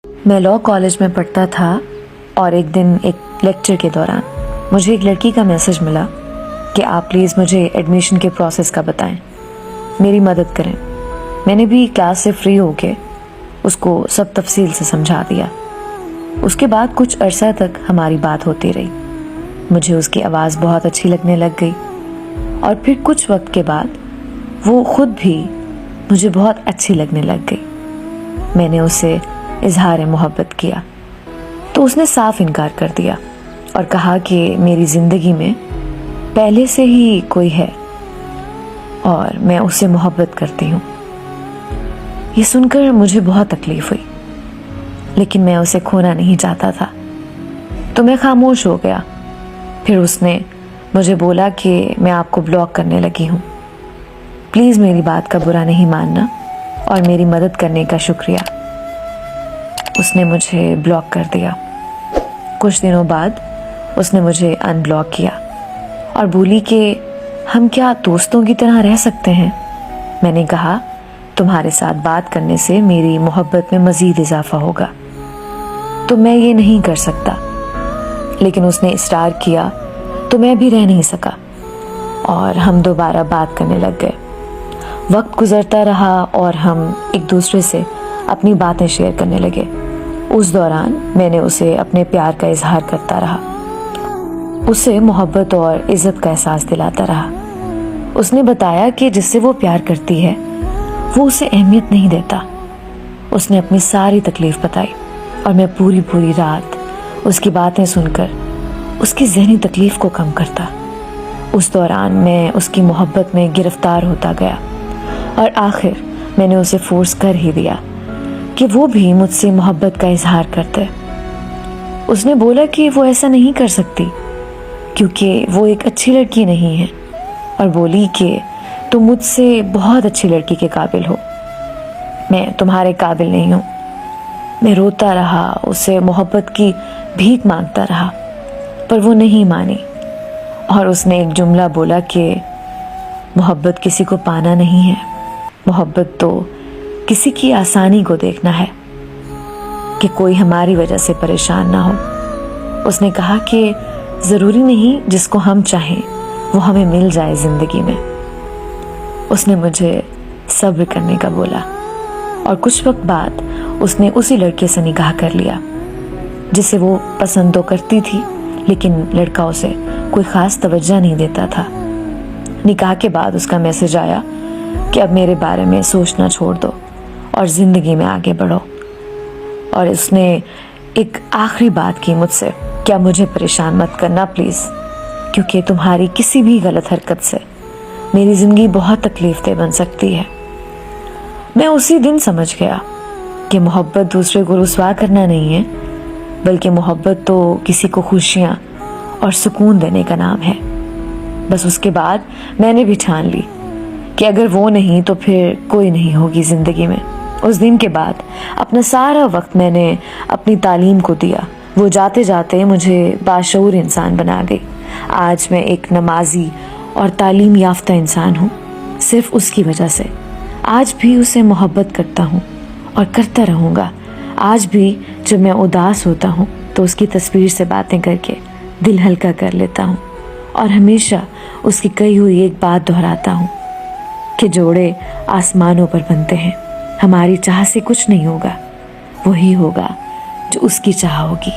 मैं law college में पढ़ता था और एक दिन एक लेक्चर के दौरान मुझे एक लड़की का मैसेज मिला कि आप प्लीज़ मुझे एडमिशन के प्रोसेस का बताएं, मेरी मदद करें। मैंने भी क्लास से फ्री होके उसको सब तफसील से समझा दिया। उसके बाद कुछ अरसा तक हमारी बात होती रही। मुझे उसकी आवाज़ बहुत अच्छी लगने लग गई और फिर कुछ वक्त के बाद वो खुद भी मुझे बहुत अच्छी लगने लग गई। मैंने उसे इजहार मोहब्बत किया तो उसने साफ इनकार कर दिया और कहा कि मेरी ज़िंदगी में पहले से ही कोई है और मैं उससे मोहब्बत करती हूँ। ये सुनकर मुझे बहुत तकलीफ हुई, लेकिन मैं उसे खोना नहीं चाहता था तो मैं खामोश हो गया। फिर उसने मुझे बोला कि मैं आपको ब्लॉक करने लगी हूँ, प्लीज़ मेरी बात का बुरा नहीं मानना और मेरी मदद करने का शुक्रिया। उसने मुझे ब्लॉक कर दिया। कुछ दिनों बाद उसने मुझे अनब्लॉक किया और बोली कि हम क्या दोस्तों की तरह रह सकते हैं। मैंने कहा तुम्हारे साथ बात करने से मेरी मोहब्बत में मज़ीद इजाफा होगा तो मैं ये नहीं कर सकता, लेकिन उसने इसरार किया तो मैं भी रह नहीं सका और हम दोबारा बात करने लग गए। वक्त गुजरता रहा और हम एक दूसरे से अपनी बातें शेयर करने लगे। उस दौरान मैंने उसे अपने प्यार का इजहार करता रहा, उसे मोहब्बत और इज़्ज़त का एहसास दिलाता रहा। उसने बताया कि जिससे वो प्यार करती है वो उसे अहमियत नहीं देता। उसने अपनी सारी तकलीफ़ बताई और मैं पूरी रात उसकी बातें सुनकर उसकी ज़हनी तकलीफ़ को कम करता। उस दौरान मैं उसकी मोहब्बत में गिरफ्तार होता गया और आखिर मैंने उसे फोर्स कर ही दिया कि वो भी मुझसे मोहब्बत का इजहार करते। उसने बोला कि वो ऐसा नहीं कर सकती क्योंकि वो एक अच्छी लड़की नहीं है और बोली कि तुम मुझसे बहुत अच्छी लड़की के काबिल हो, मैं तुम्हारे काबिल नहीं हूँ। मैं रोता रहा, उसे मोहब्बत की भीख मांगता रहा, पर वो नहीं मानी और उसने एक जुमला बोला कि मोहब्बत किसी को पाना नहीं है, मोहब्बत तो किसी की आसानी को देखना है कि कोई हमारी वजह से परेशान ना हो। उसने कहा कि ज़रूरी नहीं जिसको हम चाहें वो हमें मिल जाए ज़िंदगी में। उसने मुझे सब्र करने का बोला और कुछ वक्त बाद उसने उसी लड़के से निकाह कर लिया जिसे वो पसंद तो करती थी, लेकिन लड़का उसे कोई ख़ास तवज्जो नहीं देता था। निकाह के बाद उसका मैसेज आया कि अब मेरे बारे में सोचना छोड़ दो और ज़िंदगी में आगे बढ़ो। और उसने एक आखिरी बात की मुझसे, क्या मुझे परेशान मत करना प्लीज़, क्योंकि तुम्हारी किसी भी गलत हरकत से मेरी ज़िंदगी बहुत तकलीफ़देह बन सकती है। मैं उसी दिन समझ गया कि मोहब्बत दूसरे को रुसवा करना नहीं है, बल्कि मोहब्बत तो किसी को खुशियाँ और सुकून देने का नाम है। बस उसके बाद मैंने भी ठान ली कि अगर वो नहीं तो फिर कोई नहीं होगी ज़िंदगी में। उस दिन के बाद अपना सारा वक्त मैंने अपनी तालीम को दिया। वो जाते जाते मुझे बाशऊर इंसान बना गई। आज मैं एक नमाजी और तालीम याफ्ता इंसान हूँ, सिर्फ उसकी वजह से। आज भी उसे मोहब्बत करता हूँ और करता रहूँगा। आज भी जब मैं उदास होता हूँ तो उसकी तस्वीर से बातें करके दिल हल्का कर लेता हूँ और हमेशा उसकी कही हुई एक बात दोहराता हूँ कि जोड़े आसमानों पर बनते हैं, हमारी चाह से कुछ नहीं होगा, वही होगा जो उसकी चाह होगी।